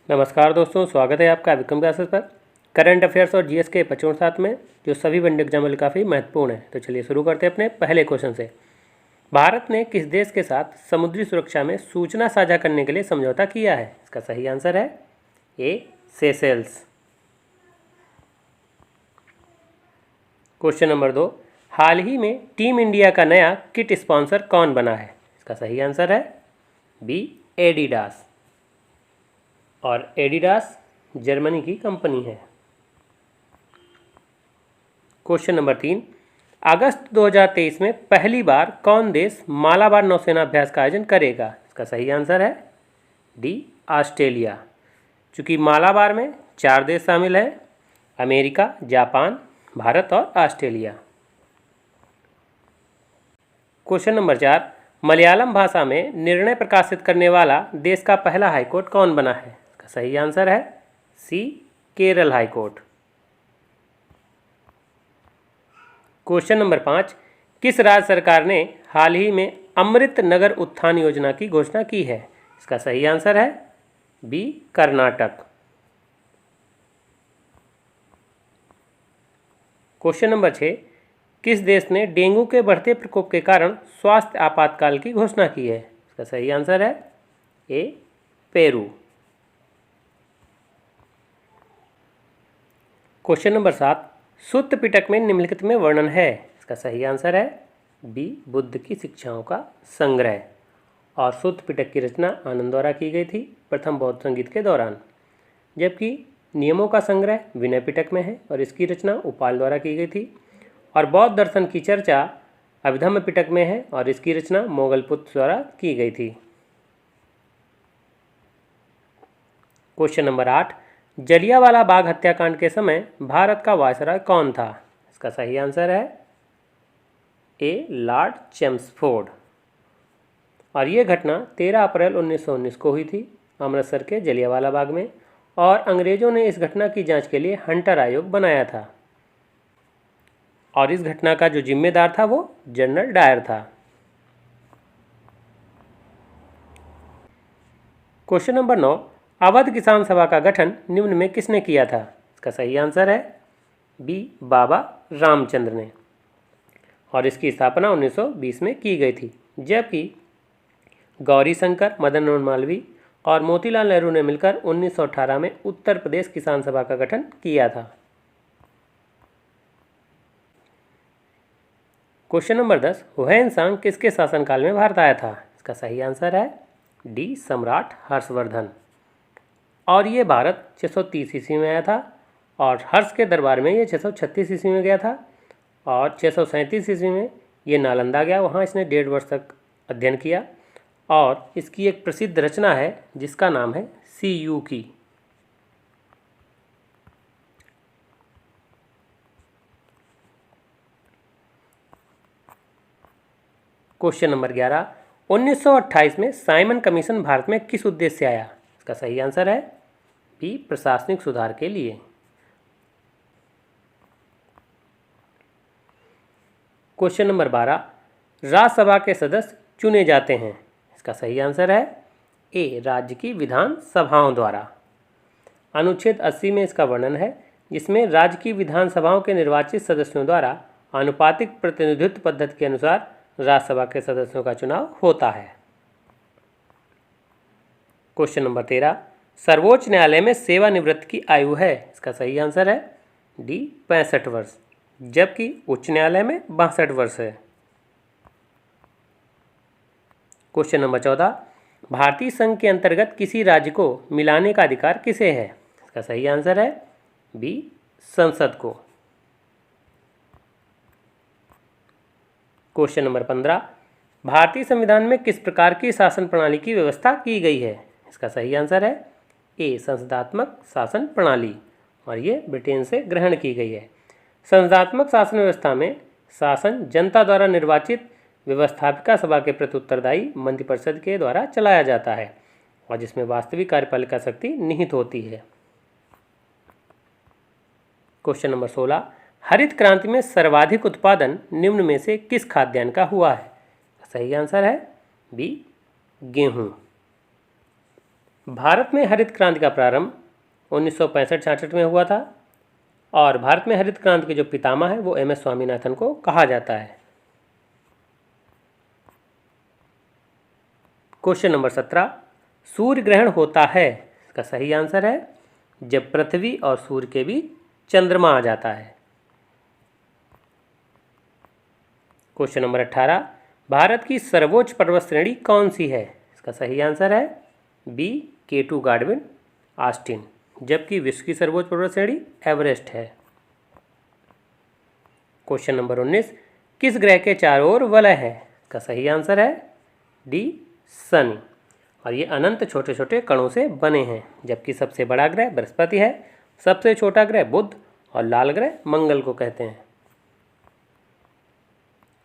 नमस्कार दोस्तों, स्वागत है आपका विक्रम क्लासेस पर। करंट अफेयर्स और जीएस के बच्चों के साथ में जो सभी वन एग्जाम में काफ़ी महत्वपूर्ण है। तो चलिए शुरू करते हैं अपने पहले क्वेश्चन से। भारत ने किस देश के साथ समुद्री सुरक्षा में सूचना साझा करने के लिए समझौता किया है? इसका सही आंसर है ए, सेशेल्स। क्वेश्चन नंबर 2, हाल ही में टीम इंडिया का नया किट स्पॉन्सर कौन बना है? इसका सही आंसर है बी, एडिडास। और एडिडास जर्मनी की कंपनी है। क्वेश्चन नंबर 3, अगस्त 2023 में पहली बार कौन देश मालाबार नौसेना अभ्यास का आयोजन करेगा? इसका सही आंसर है डी, ऑस्ट्रेलिया। चूँकि मालाबार में 4 देश शामिल हैं, अमेरिका, जापान, भारत और ऑस्ट्रेलिया। क्वेश्चन नंबर 4, मलयालम भाषा में निर्णय प्रकाशित करने वाला देश का पहला हाईकोर्ट कौन बना है? इसका सही आंसर है सी, केरल हाईकोर्ट। क्वेश्चन नंबर 5, किस राज्य सरकार ने हाल ही में अमृत नगर उत्थान योजना की घोषणा की है? इसका सही आंसर है बी, कर्नाटक। क्वेश्चन नंबर 6, किस देश ने डेंगू के बढ़ते प्रकोप के कारण स्वास्थ्य आपातकाल की घोषणा की है? इसका सही आंसर है ए, पेरू। क्वेश्चन नंबर 7, सुत्त पिटक में निम्नलिखित में वर्णन है? इसका सही आंसर है बी, बुद्ध की शिक्षाओं का संग्रह। और सुत्त पिटक की रचना आनंद द्वारा की गई थी प्रथम बौद्ध संगीत के दौरान, जबकि नियमों का संग्रह विनय पिटक में है और इसकी रचना उपाल द्वारा की गई थी। और बौद्ध दर्शन की चर्चा अभिधम्म पिटक में है और इसकी रचना मोगलपुत्र द्वारा की गई थी। क्वेश्चन नंबर 8, जलियांवाला बाग हत्याकांड के समय भारत का वायसराय कौन था? इसका सही आंसर है ए, लॉर्ड चेम्सफोर्ड। और ये घटना 13 अप्रैल 1919 को हुई थी अमृतसर के जलियांवाला बाग में, और अंग्रेज़ों ने इस घटना की जांच के लिए हंटर आयोग बनाया था। और इस घटना का जो जिम्मेदार था वो जनरल डायर था। क्वेश्चन नंबर 9, अवध किसान सभा का गठन निम्न में किसने किया था? इसका सही आंसर है बी, बाबा रामचंद्र ने। और इसकी स्थापना 1920 में की गई थी, जबकि गौरी शंकर, मदन मोहन मालवीय और मोतीलाल नेहरू ने मिलकर 1918 में उत्तर प्रदेश किसान सभा का गठन किया था। क्वेश्चन नंबर 10, हुसैन सांग किसके शासनकाल में भारत आया था? इसका सही आंसर है डी, सम्राट हर्षवर्धन। और ये भारत 630 ईस्वी में आया था और हर्ष के दरबार में ये 636 ईस्वी में गया था। और 637 ईस्वी में ये नालंदा गया, वहाँ इसने 1.5 वर्ष तक अध्ययन किया। और इसकी एक प्रसिद्ध रचना है जिसका नाम है सी यू की। क्वेश्चन नंबर 11, 1928 में साइमन कमीशन भारत में किस उद्देश्य से आया? इसका सही आंसर है बी, प्रशासनिक सुधार के लिए। क्वेश्चन नंबर 12, राज्यसभा के सदस्य चुने जाते हैं? इसका सही आंसर है ए, राज्य की विधान सभाओं द्वारा। अनुच्छेद 80 में इसका वर्णन है, जिसमें राज्य की विधानसभाओं के निर्वाचित सदस्यों द्वारा आनुपातिक प्रतिनिधित्व पद्धति के अनुसार राज्यसभा के सदस्यों का चुनाव होता है। क्वेश्चन नंबर 13, सर्वोच्च न्यायालय में सेवानिवृत्ति की आयु है? इसका सही आंसर है डी, 65 वर्ष, जबकि उच्च न्यायालय में 62 वर्ष है। क्वेश्चन नंबर 14, भारतीय संघ के अंतर्गत किसी राज्य को मिलाने का अधिकार किसे है? इसका सही आंसर है बी, संसद को। क्वेश्चन नंबर 15, भारतीय संविधान में किस प्रकार की शासन प्रणाली की व्यवस्था की गई है? इसका सही आंसर है ए, संसदात्मक शासन प्रणाली, और ये ब्रिटेन से ग्रहण की गई है। संसदात्मक शासन व्यवस्था में शासन जनता द्वारा निर्वाचित व्यवस्थापिका सभा के प्रति उत्तरदायी मंत्रिपरिषद के द्वारा चलाया जाता है और जिसमें वास्तविक कार्यपालिका शक्ति निहित होती है। क्वेश्चन नंबर 16, हरित क्रांति में सर्वाधिक उत्पादन निम्न में से किस खाद्यान्न का हुआ है? सही आंसर है बी, गेहूं। भारत में हरित क्रांति का प्रारंभ 1965-66 में हुआ था और भारत में हरित क्रांति के जो पितामह हैं वो एम.एस. स्वामीनाथन को कहा जाता है। क्वेश्चन नंबर 17, सूर्य ग्रहण होता है, इसका सही आंसर है जब पृथ्वी और सूर्य के बीच चंद्रमा आ जाता है। क्वेश्चन नंबर 18, भारत की सर्वोच्च पर्वत श्रेणी कौन सी है, इसका सही आंसर है बी K2 गाडविन ऑस्टिन, जबकि विश्व की सर्वोच्च पर्वत श्रेणी एवरेस्ट है। क्वेश्चन नंबर 19, किस ग्रह के चारों ओर वलय है, इसका सही आंसर है डी शनि, और ये अनंत छोटे छोटे कणों से बने हैं, जबकि सबसे बड़ा ग्रह बृहस्पति है, सबसे छोटा ग्रह बुध और लाल ग्रह मंगल को कहते हैं।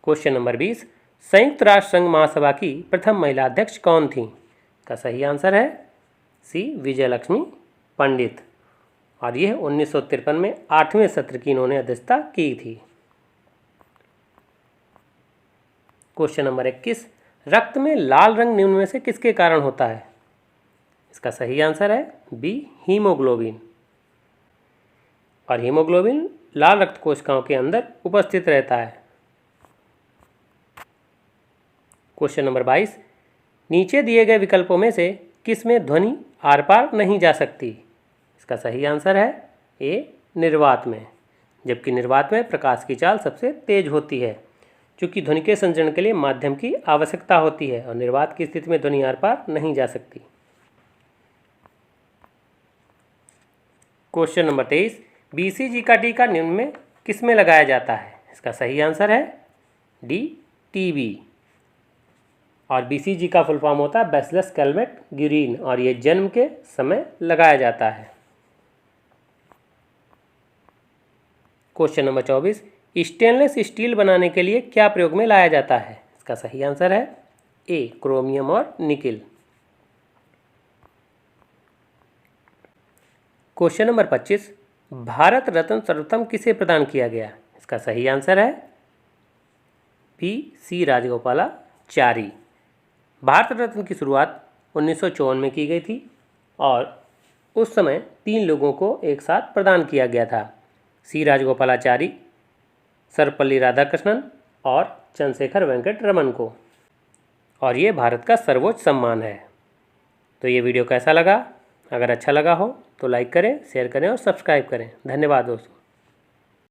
क्वेश्चन नंबर 20, संयुक्त राष्ट्र संघ महासभा की प्रथम महिला अध्यक्ष कौन थी, इसका सही आंसर है सी विजयलक्ष्मी पंडित, और यह 1953 में 8वें सत्र की इन्होंने अध्यक्षता की थी। क्वेश्चन नंबर 21, रक्त में लाल रंग निम्न में से किसके कारण होता है, इसका सही आंसर है बी हीमोग्लोबिन, और हीमोग्लोबिन लाल रक्त कोशिकाओं के अंदर उपस्थित रहता है। क्वेश्चन नंबर 22, नीचे दिए गए विकल्पों में से किस में ध्वनि आर पार नहीं जा सकती, इसका सही आंसर है ए निर्वात में, जबकि निर्वात में प्रकाश की चाल सबसे तेज होती है, क्योंकि ध्वनि के संचरण के लिए माध्यम की आवश्यकता होती है और निर्वात की स्थिति में ध्वनि आर पार नहीं जा सकती। क्वेश्चन नंबर 23, BCG का टीका निम्न में किस में लगाया जाता है, इसका सही आंसर है डी TB, और BCG का फुल फॉर्म होता है बैसिलस कैलमेट ग्यूरीन, और ये जन्म के समय लगाया जाता है। क्वेश्चन नंबर 24, स्टेनलेस स्टील बनाने के लिए क्या प्रयोग में लाया जाता है, इसका सही आंसर है ए क्रोमियम और nickel. Question number 25, Bharat Ratna सर्वप्रथम किसे प्रदान किया गया, इसका सही आंसर है बी सी राजगोपालाचारी। भारत रत्न की शुरुआत 1954 में की गई थी और उस समय 3 लोगों को एक साथ प्रदान किया गया था, सी राजगोपालाचारी, सर्वपल्ली राधाकृष्णन और चंद्रशेखर वेंकट रमन को, और ये भारत का सर्वोच्च सम्मान है। तो ये वीडियो कैसा लगा? अगर अच्छा लगा हो तो लाइक करें, शेयर करें और सब्सक्राइब करें। धन्यवाद दोस्तों।